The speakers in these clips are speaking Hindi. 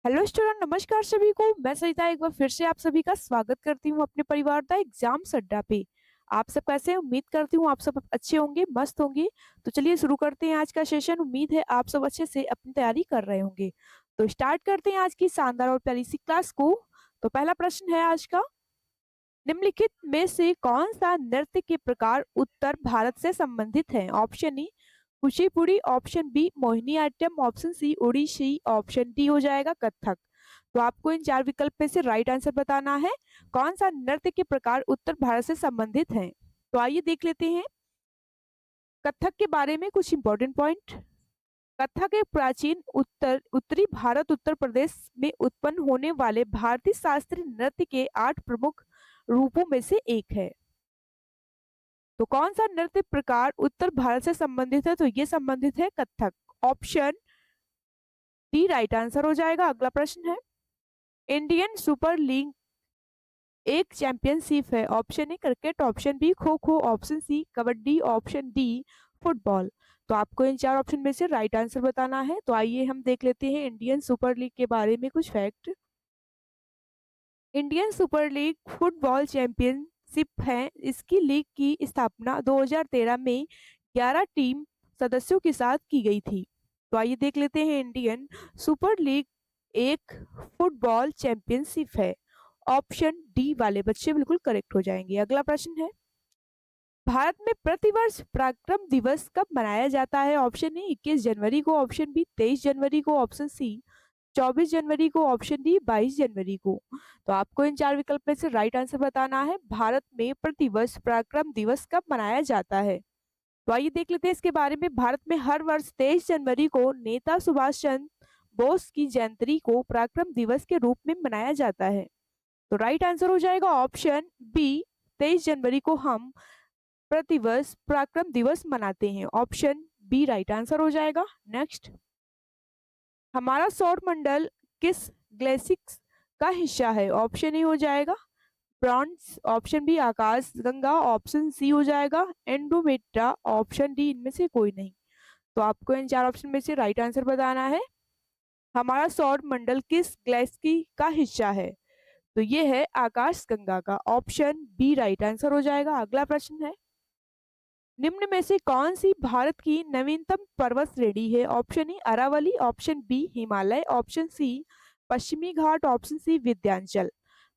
हेलो स्टूडेंट, नमस्कार सभी को। मैं सरिता एक बार फिर से आप सभी का स्वागत करती हूँ अपने परिवार का एग्जाम अड्डा पे। आप सब कैसे हैं? उम्मीद करती हूँ आप सब अच्छे होंगे, मस्त होंगे। तो चलिए शुरू करते हैं आज का सेशन। उम्मीद है आप सब अच्छे से अपनी तैयारी कर रहे होंगे। तो स्टार्ट करते हैं आज की शानदार और प्यारी सी क्लास को। तो पहला प्रश्न है आज का, निम्नलिखित में से कौन सा नृत्य के प्रकार उत्तर भारत से संबंधित है? Option A Kuchipudi, option B Mohiniyattam, option C Odissi, option D हो जाएगा कथक। तो आपको इन चार विकल्प में से राइट आंसर बताना है। कौन सा नृत्य के प्रकार उत्तर भारत से संबंधित है? तो आइए देख लेते हैं कथक के बारे में कुछ इंपॉर्टेंट पॉइंट। कथक एक प्राचीन उत्तरी भारत उत्तर प्रदेश में उत्पन्न होने वाले भारतीय शास्त्रीय नृत्य के 8 प्रमुख रूपों में से एक है। तो कौन सा नृत्य प्रकार उत्तर भारत से संबंधित है? तो ये संबंधित है Kathak. Option D right answer हो जाएगा। अगला प्रश्न है, इंडियन सुपर लीग एक चैंपियनशिप है। Option A cricket, option B kho kho, option C kabaddi, option D football. तो आपको इन चार ऑप्शन में से राइट आंसर बताना है। तो आइए हम देख लेते हैं इंडियन सुपर लीग के बारे में कुछ fact. Indian super league football championship है। इसकी लीग की स्थापना 2013 में 11 टीम सदस्यों के साथ की गई थी। तो आइए देख लेते हैं इंडियन सुपर लीग एक फुटबॉल चैंपियनशिप है। ऑप्शन डी वाले बच्चे बिल्कुल करेक्ट हो जाएंगे। अगला प्रश्न है, भारत में प्रतिवर्ष पराक्रम दिवस कब मनाया जाता है? ऑप्शन ए 21 जनवरी को, ऑप्शन बी 23 जनवरी को, ऑप्शन सी 24 जनवरी को, ऑप्शन डी 22 जनवरी को। तो आपको इन चार विकल्प में से राइट आंसर बताना है। भारत में प्रतिवर्ष पराक्रम दिवस कब मनाया जाता है? तो आइए देख लेते हैं इसके बारे में। भारत में हर वर्ष 23 जनवरी को नेता सुभाष चंद्र बोस की जयंती को पराक्रम दिवस के रूप में मनाया जाता है। तो राइट आंसर हो जाएगा ऑप्शन बी, 23 जनवरी को हम प्रतिवर्ष पराक्रम दिवस मनाते हैं। ऑप्शन बी राइट आंसर हो जाएगा। नेक्स्ट, हमारा सौर मंडल किस ग्लेसिक्स का हिस्सा है? ऑप्शन ए हो जाएगा ब्रॉन्ज, ऑप्शन बी आकाश गंगा, ऑप्शन सी हो जाएगा एंडोमेट्रा, ऑप्शन डी इनमें से कोई नहीं। तो आपको इन चार ऑप्शन में से राइट आंसर बताना है। हमारा सौर मंडल किस गैलेक्सी का हिस्सा है? तो ये है आकाश गंगा का। ऑप्शन बी राइट आंसर हो जाएगा। अगला प्रश्न है, निम्न में से कौन सी भारत की नवीनतम पर्वत श्रेणी है? Option A Aravalli, option B Himalaya, option C Paschimi Ghat, option C Vindhyachal.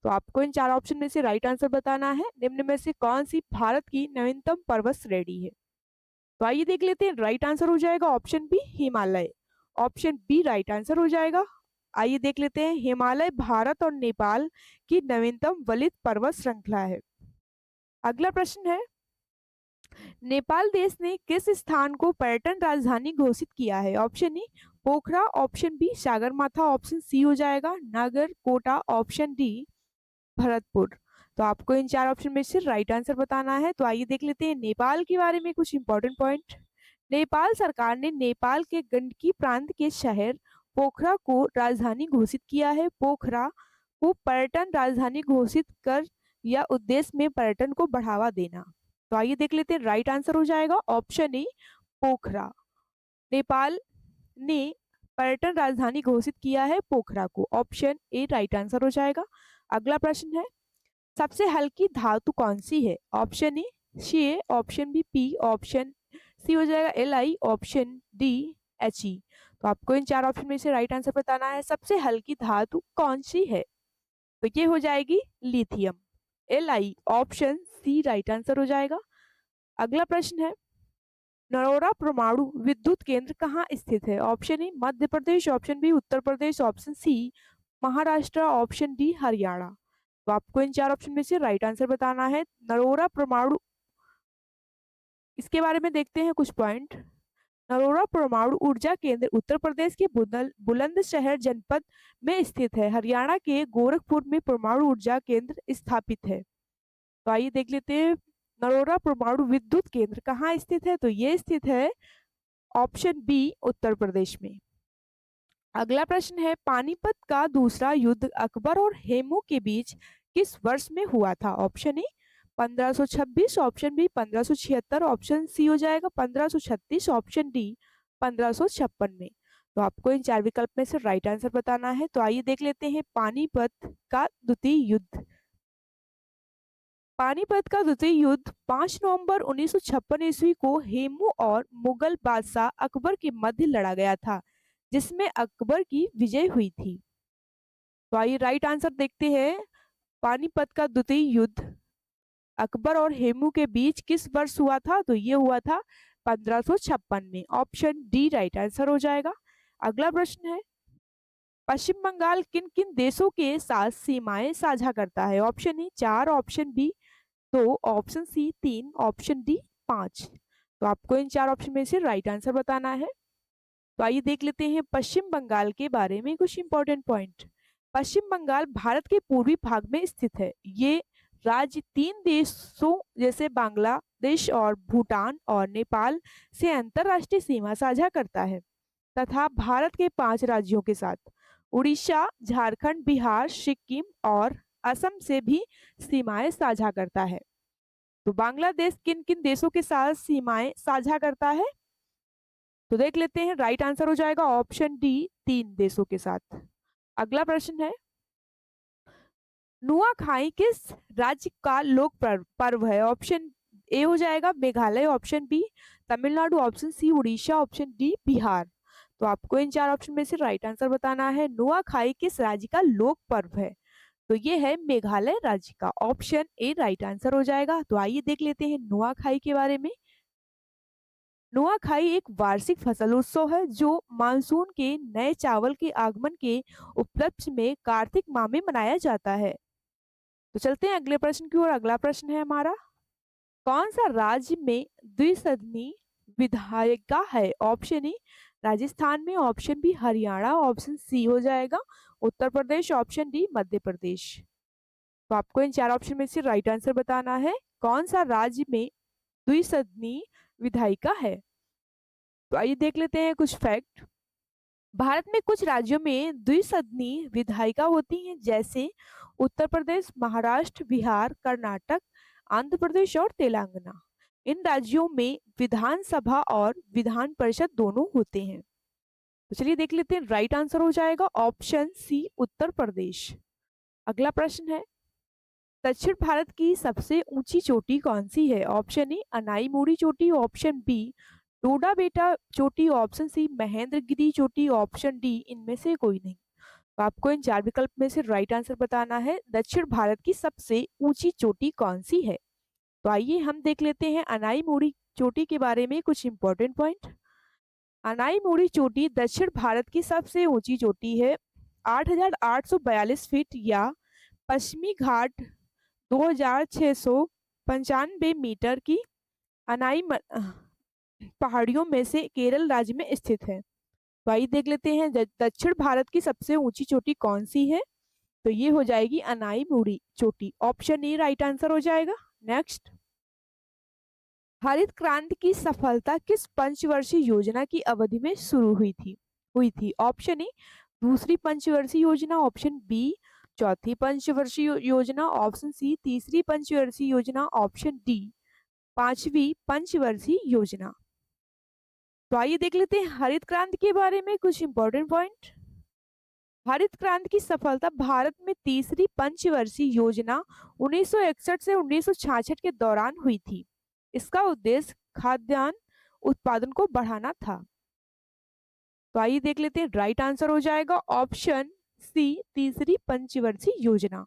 तो आपको इन चार ऑप्शन में से राइट आंसर बताना है। निम्न में से कौन सी भारत की नवीनतम पर्वत श्रेणी है? तो आइए देख लेते हैं। राइट आंसर हो जाएगा option B Himalaya. Option B right answer हो जाएगा। आइए देख लेते हैं, हिमालय भारत और नेपाल की नवीनतम वलित पर्वत श्रृंखला है। अगला प्रश्न है, नेपाल देश ने किस स्थान को पर्यटन राजधानी घोषित किया है? Option A Pokhara, option B Sagarmatha, option C हो जाएगा नागरकोटा, ऑप्शन डी भरतपुर। तो आपको इन चार ऑप्शन में से राइट आंसर बताना है। तो आइए देख लेते हैं नेपाल के बारे में कुछ इंपॉर्टेंट पॉइंट। नेपाल सरकार ने नेपाल के गंडकी प्रांत के शहर पोखरा को राजधानी घोषित किया है। पोखरा को पर्यटन राजधानी घोषित कर या उद्देश्य में पर्यटन को बढ़ावा देना। तो आइए देख लेते हैं, राइट आंसर हो जाएगा ऑप्शन ए पोखरा। नेपाल ने पर्यटन राजधानी घोषित किया है पोखरा को। ऑप्शन ए राइट आंसर हो जाएगा। अगला प्रश्न है, सबसे हल्की धातु कौन सी है? Option A C, option B P, option C हो जाएगा L I, option D H E. तो आपको इन चार ऑप्शन में से राइट आंसर बताना है। सबसे हल्की धातु कौन सी है? तो ये हो जाएगी lithium, L I, option C right answer हो जाएगा। अगला प्रश्न है, नरोरा परमाणु विद्युत केंद्र कहाँ स्थित है? Option A Madhya Pradesh, option B Uttar Pradesh, option C Maharashtra, option D Haryana. तो आपको इन चार ऑप्शन में से राइट आंसर बताना है। नरोरा परमाणु, इसके बारे में देखते हैं कुछ पॉइंट। नरोरा परमाणु ऊर्जा केंद्र उत्तर प्रदेश के बुलंदशहर जनपद में स्थित है। हरियाणा के गोरखपुर में परमाणु ऊर्जा केंद्र स्थापित है। तो आइए देख लेते हैं, नरोरा परमाणु विद्युत केंद्र कहाँ स्थित है? तो ये स्थित है ऑप्शन बी उत्तर प्रदेश में। अगला प्रश्न है, पानीपत का दूसरा युद्ध अकबर और हेमू के बीच किस वर्ष में हुआ था? Option A 1526, option B 1576, option C हो जाएगा 1536, ऑप्शन डी 1556 में। तो आपको इन चार विकल्प में से राइट आंसर बताना है। तो आइए देख लेते हैं पानीपत का द्वितीय युद्ध। पानीपत का द्वितीय युद्ध 5 नवंबर 1956 ईस्वी को हेमू और मुगल बादशाह अकबर के मध्य लड़ा गया था, जिसमें अकबर की विजय हुई थी। तो आइए राइट आंसर देखते हैं। पानीपत का द्वितीय युद्ध अकबर और हेमू के बीच किस वर्ष हुआ था? तो ये हुआ था 1556 में। ऑप्शन डी राइट आंसर हो जाएगा। अगला प्रश्न है, पश्चिम बंगाल किन किन देशों के साथ सीमाएं साझा करता है? Option A 4, option B 2, option C 3, option D 5। तो आपको इन चार ऑप्शन में से राइट आंसर बताना है। तो आइए देख लेते हैं पश्चिम बंगाल के बारे में कुछ इंपॉर्टेंट पॉइंट। पश्चिम बंगाल भारत के पूर्वी भाग में स्थित है। ये राज्य 3 देशों जैसे बांग्लादेश और भूटान और नेपाल से अंतरराष्ट्रीय सीमा साझा करता है तथा भारत के 5 राज्यों के साथ उड़ीसा, झारखंड, बिहार, सिक्किम और असम से भी सीमाएं साझा करता है। तो बांग्लादेश किन किन देशों के साथ सीमाएं साझा करता है? तो देख लेते हैं, राइट आंसर हो जाएगा ऑप्शन डी 3 देशों के साथ। अगला प्रश्न है, नुआखाई किस राज्य का लोक पर्व है? ऑप्शन ए हो जाएगा Meghalaya, option B Tamil Nadu, option C Orissa, option D Bihar. तो आपको इन चार ऑप्शन में से राइट आंसर बताना है। नुआखाई किस राज्य का लोक पर्व है? तो ये है मेघालय राज्य का। ऑप्शन ए राइट आंसर हो जाएगा। तो आइए देख लेते हैं नुआखाई के बारे में। नुआखाई एक वार्षिक फसल उत्सव है जो मानसून के नए चावल के आगमन के उपलक्ष्य में कार्तिक माह में मनाया जाता है। तो चलते हैं अगले प्रश्न की ओर। अगला प्रश्न है हमारा, कौन सा राज्य में द्विसदनी विधायिका है? ऑप्शन ए राजस्थान में, option B Haryana, option C हो जाएगा उत्तर प्रदेश, ऑप्शन डी मध्य प्रदेश। तो आपको इन चार ऑप्शन में से राइट आंसर बताना है। कौन सा राज्य में द्विसदनी विधायिका है? तो आइए देख लेते हैं कुछ फैक्ट। भारत में कुछ राज्यों में द्विसदनी विधायिका होती हैं, जैसे उत्तर प्रदेश, महाराष्ट्र, बिहार, कर्नाटक, आंध्र प्रदेश और तेलंगाना। इन राज्यों में विधानसभा और विधान परिषद दोनों होते हैं। तो चलिए देख लेते हैं, राइट आंसर हो जाएगा ऑप्शन सी उत्तर प्रदेश। अगला प्रश्न है, दक्षिण भारत की सबसे ऊंची चोटी कौन सी है? ऑप्शन ए अनाईमुड़ी चोटी, ऑप्शन बी डोडा बेटा चोटी, ऑप्शन सी महेंद्रगिरी चोटी, ऑप्शन डी इनमें से कोई नहीं। तो आपको इन चार विकल्प में से राइट आंसर बताना है। दक्षिण भारत की सबसे ऊंची चोटी कौन सी है? तो आइए हम देख लेते हैं अनाईमुड़ी चोटी के बारे में कुछ इंपॉर्टेंट पॉइंट। अनाईमुड़ी चोटी दक्षिण भारत की सबसे ऊंची चोटी है। 8,842 फीट या पश्चिमी घाट 2,695 मीटर की अनाई पहाड़ियों में से केरल राज्य में स्थित है। तो आइए देख लेते हैं दक्षिण भारत की सबसे ऊंची चोटी कौन सी है? तो ये हो जाएगी अनाईमुड़ी चोटी। ऑप्शन ए राइट आंसर हो जाएगा। नेक्स्ट, हरित क्रांति की सफलता किस पंचवर्षीय योजना की अवधि में शुरू हुई थी? ऑप्शन ए दूसरी पंचवर्षीय योजना, ऑप्शन बी चौथी पंचवर्षीय योजना, ऑप्शन सी तीसरी पंचवर्षीय योजना, ऑप्शन डी पांचवी पंचवर्षीय योजना। तो आइए देख लेते हैं हरित क्रांति के बारे में कुछ इंपॉर्टेंट पॉइंट। हरित क्रांति की सफलता भारत में तीसरी पंचवर्षीय योजना 1961 से 1966 के दौरान हुई थी। इसका उद्देश्य खाद्यान्न उत्पादन को बढ़ाना था। तो आइए देख लेते हैं, राइट आंसर हो जाएगा ऑप्शन सी तीसरी पंचवर्षीय योजना।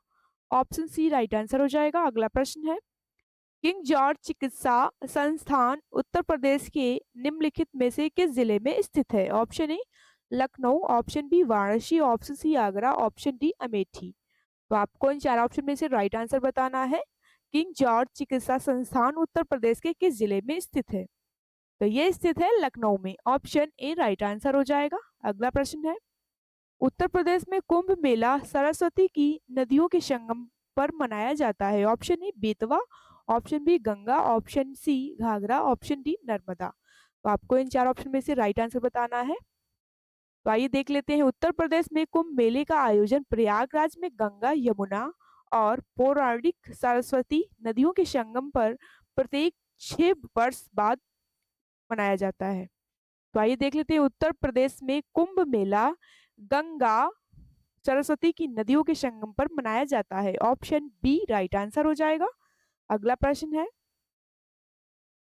ऑप्शन सी राइट आंसर हो जाएगा। अगला प्रश्न है, किंग जॉर्ज चिकित्सा संस्थान उत्तर प्रदेश के निम्नलिखित में से किस जिले में स्थित है? Option A Lucknow, option B Varanasi, option C Agra, option D Amethi. तो आपको इन चार ऑप्शन में से राइट आंसर बताना है। किंग जॉर्ज चिकित्सा संस्थान उत्तर प्रदेश के किस जिले में स्थित है? तो ये स्थित है लखनऊ में। ऑप्शन ए राइट आंसर हो जाएगा। अगला प्रश्न है, उत्तर प्रदेश में कुंभ मेला सरस्वती की नदियों के संगम पर मनाया जाता है। Option A Betwa, option B Ganga, option C Ghaghara, option D Narmada. तो आपको इन चार ऑप्शन में से राइट आंसर बताना है। तो आइए देख लेते हैं, उत्तर प्रदेश में कुंभ मेले का आयोजन प्रयागराज में गंगा, यमुना और पौराणिक सरस्वती नदियों के संगम पर प्रत्येक 6 वर्ष बाद मनाया जाता है। तो आइए देख लेते हैं उत्तर प्रदेश में कुंभ मेला गंगा सरस्वती की नदियों के संगम पर मनाया जाता है। ऑप्शन बी राइट आंसर हो जाएगा। अगला प्रश्न है,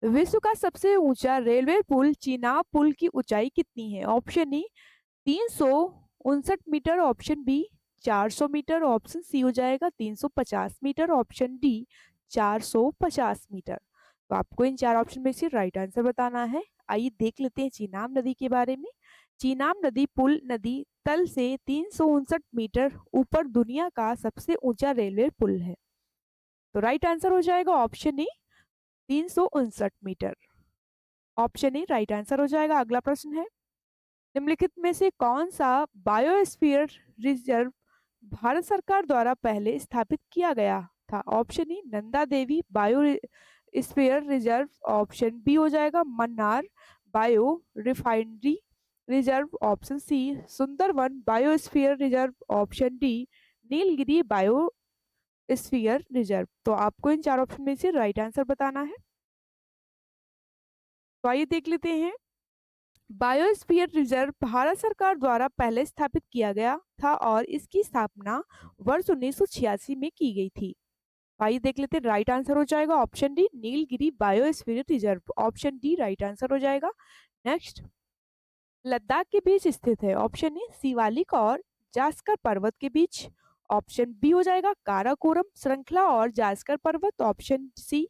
विश्व का सबसे ऊंचा रेलवे पुल चिनाब पुल की ऊंचाई कितनी है? Option A 359 metre, option B 400 metre, option C हो जाएगा 350 मीटर, ऑप्शन डी 450 मीटर। तो आपको इन चार ऑप्शन में से राइट आंसर बताना है। आइए देख लेते हैं चीनाब नदी के बारे में। चीनाब नदी पुल नदी तल से 359 मीटर ऊपर दुनिया का सबसे ऊंचा रेलवे पुल है। तो राइट आंसर हो जाएगा option A 359 metre. Option A right answer हो जाएगा। अगला प्रश्न है, निम्नलिखित में से कौन सा बायोस्फीयर रिजर्व भारत सरकार द्वारा पहले स्थापित किया गया था? Option A Nanda Devi biosphere reserve, option B हो जाएगा Mannar bio refinery reserve, option C Sundarban biosphere reserve, option D Nilgiri biosphere reserve. तो आपको इन चार ऑप्शन में से राइट आंसर बताना है। तो आइए देख लेते हैं, बायोस्फीयर रिजर्व भारत सरकार द्वारा पहले स्थापित किया गया था और इसकी स्थापना वर्ष 1986 में की गई थी। आइए देख लेते हैं, राइट आंसर हो जाएगा option D Nilgiri biosphere reserve, option D right answer हो जाएगा। नेक्स्ट, लद्दाख के बीच स्थित है? ऑप्शन ए शिवालिक और जास्कर पर्वत के बीच, ऑप्शन बी हो जाएगा काराकोरम श्रृंखला और जास्कर पर्वत, ऑप्शन सी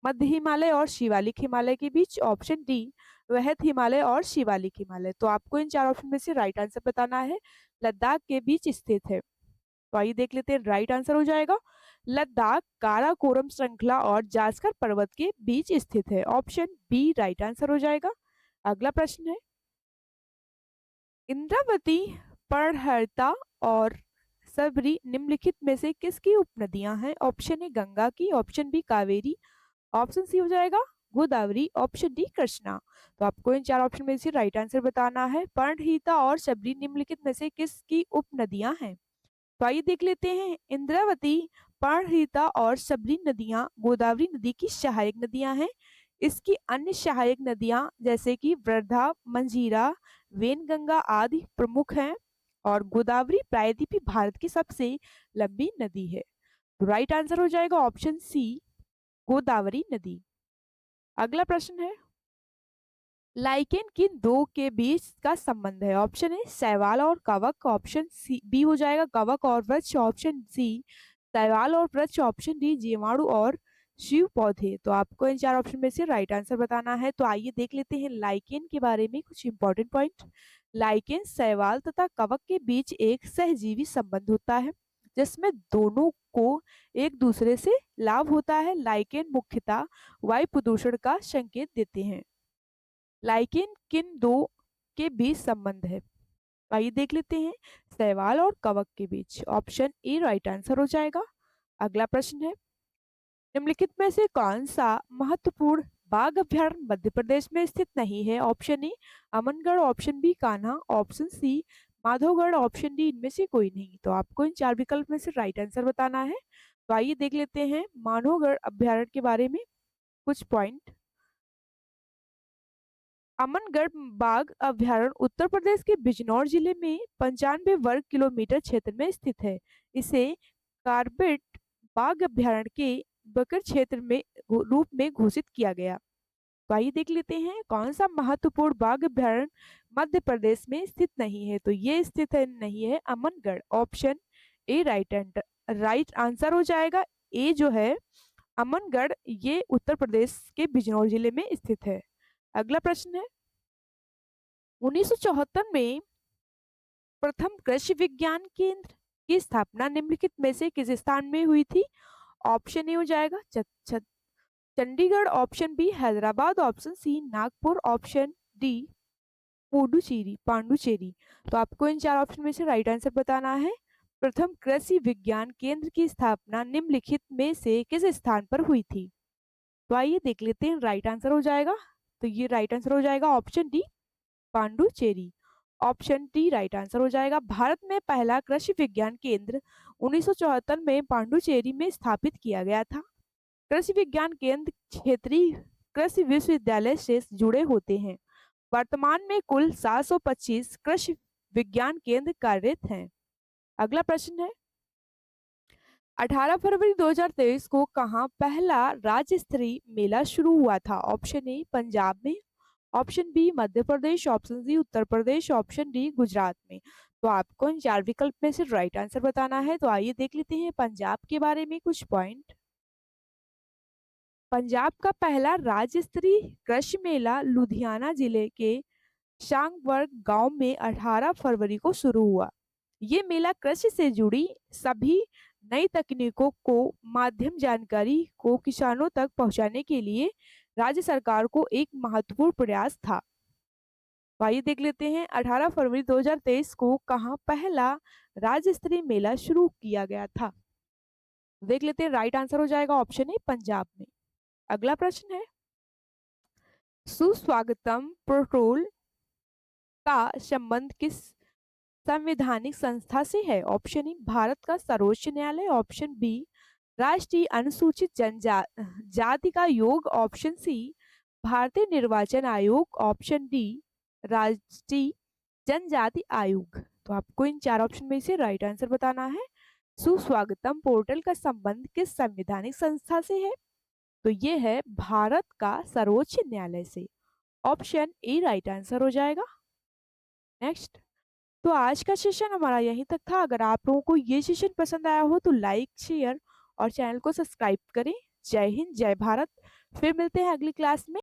मध्य हिमालय और शिवालिक हिमालय के बीच, ऑप्शन डी वृहद हिमालय और शिवालिक हिमालय। तो आपको इन चार ऑप्शन में से राइट आंसर बताना है। लद्दाख के बीच स्थित है। तो आइए देख लेते हैं, राइट आंसर हो जाएगा लद्दाख काराकोरम श्रृंखला और जास्कर पर्वत के बीच स्थित है, ऑप्शन बी राइट आंसर हो जाएगा। अगला प्रश्न है, इंद्रावती परहर्ता और सबरी निम्नलिखित में से किसकी उपनदियां हैं? ऑप्शन ए गंगा की, option B Kaveri, option C हो जाएगा गोदावरी, ऑप्शन डी कृष्णा। तो आपको इन चार ऑप्शन में से राइट आंसर बताना है। पर्णहिता और शबरी निम्नलिखित में से किसकी उपनदियां हैं? तो आइए देख लेते हैं, इंद्रावती पर्णहिता और शबरी नदियां गोदावरी नदी की सहायक नदियां हैं। इसकी अन्य सहायक नदियां जैसे कि वर्धा मंजीरा वेनगंगा आदि प्रमुख हैं और गोदावरी प्रायद्वीपीय भारत की सबसे लंबी नदी है। तो राइट आंसर हो जाएगा ऑप्शन सी गोदावरी नदी। अगला प्रश्न है, लाइकेन किन दो के बीच का संबंध है? ऑप्शन ए शैवाल और कवक, ऑप्शन सी बी हो जाएगा कवक और वृक्ष, ऑप्शन सी शैवाल और वृक्ष, ऑप्शन डी जीवाणु और शिव पौधे। तो आपको इन चार ऑप्शन में से राइट आंसर बताना है। तो आइए देख लेते हैं लाइकेन के बारे में कुछ इंपॉर्टेंट पॉइंट। लाइकेन शैवाल तथा कवक के बीच एक सहजीवी संबंध होता है जिसमें दोनों को एक दूसरे से लाभ होता है। लाइकेन मुख्यतः वायु प्रदूषण का संकेत देते हैं। लाइकेन किन दो के बीच संबंध है? आइए देख लेते हैं, शैवाल और कवक के बीच, ऑप्शन ए राइट आंसर हो जाएगा। अगला प्रश्न है, निम्नलिखित में से कौन सा महत्वपूर्ण बाघ अभ्यारण्य मध्य प्रदेश में स्थित नहीं है? Option A Amangarh, option B Kanha, option C Madhavgarh, option D इनमें से कोई नहीं। तो आपको इन चार विकल्प में से राइट आंसर बताना है। तो आइए देख लेते हैं माधवगढ़ अभ्यारण्य के बारे में कुछ पॉइंट। अमनगढ़ बाघ अभ्यारण्य उत्तर प्रदेश के बिजनौर जिले में 95 वर्ग किलोमीटर क्षेत्र में स्थित है। इसे कार्बेट बाघ अभ्यारण्य के बकर क्षेत्र में रूप में घोषित किया गया। तो आइए देख लेते हैं कौन सा महत्वपूर्ण बाघ अभ्यारण्य मध्य प्रदेश में स्थित नहीं है। तो ये स्थित है नहीं है Amangarh, option A right answer हो जाएगा। ए जो है अमनगढ़ ये उत्तर प्रदेश के बिजनौर जिले में स्थित है। अगला प्रश्न है, 1974 में प्रथम कृषि विज्ञान केंद्र की स्थापना निम्नलिखित में से किस स्थान में हुई थी? ऑप्शन ए हो जाएगा Chandigarh, option B Hyderabad, option C Nagpur, option D Pondicherry. तो आपको इन चार ऑप्शन में से राइट आंसर बताना है। प्रथम कृषि विज्ञान केंद्र की स्थापना निम्नलिखित में से किस स्थान पर हुई थी? तो आइए देख लेते हैं, राइट आंसर हो जाएगा। तो ये राइट आंसर हो जाएगा option D Pondicherry, option D right answer हो जाएगा। भारत में पहला कृषि विज्ञान केंद्र 1974 में पांडुचेरी में स्थापित किया गया था। कृषि विज्ञान केंद्र क्षेत्रीय कृषि विश्वविद्यालय से जुड़े होते हैं वर्तमान में कुल 725 कृषि विज्ञान केंद्र कार्यरत हैं। अगला प्रश्न है, 18 फरवरी 2023 को कहाँ पहला राज्य स्तरीय मेला शुरू हुआ था? ऑप्शन ए पंजाब में, ऑप्शन बी मध्य प्रदेश, ऑप्शन सी उत्तर प्रदेश, ऑप्शन डी गुजरात में। तो आपको इन चार विकल्प में से राइट आंसर बताना है। तो आइए देख लेते हैं पंजाब के बारे में कुछ पॉइंट। पंजाब का पहला राज्य स्तरीय कृषि मेला लुधियाना जिले के शांगबर्ग गांव में 18 फरवरी को शुरू हुआ। ये मेला कृषि से जुड़ी सभी नई तकनीकों को माध्यम जानकारी को किसानों तक पहुंचाने के लिए राज्य सरकार को एक महत्वपूर्ण प्रयास था। तो आइए देख लेते हैं 18 फरवरी 2023 को कहां पहला राज्य स्तरीय मेला शुरू किया गया था? देख लेते हैं, राइट आंसर हो जाएगा ऑप्शन ए पंजाब में। अगला प्रश्न है, सुस्वागतम प्रोटोकॉल का संबंध किस संवैधानिक संस्था से है? ऑप्शन ए भारत का सर्वोच्च न्यायालय, ऑप्शन बी राष्ट्रीय अनुसूचित जनजाति का आयोग, ऑप्शन सी भारतीय निर्वाचन आयोग, ऑप्शन डी राष्ट्रीय जनजाति आयोग। तो आपको इन चार ऑप्शन में से राइट आंसर बताना है। सुस्वागतम पोर्टल का संबंध किस संवैधानिक संस्था से है? तो ये है भारत का सर्वोच्च न्यायालय से। ऑप्शन ए राइट आंसर हो जाएगा। नेक्स्ट, तो आज का सेशन हमारा यहीं तक था। अगर आप लोगों को ये सेशन पसंद आया हो तो लाइक, शेयर और चैनल को सब्सक्राइब करें। जय हिंद, जय भारत। फिर मिलते हैं अगली क्लास में।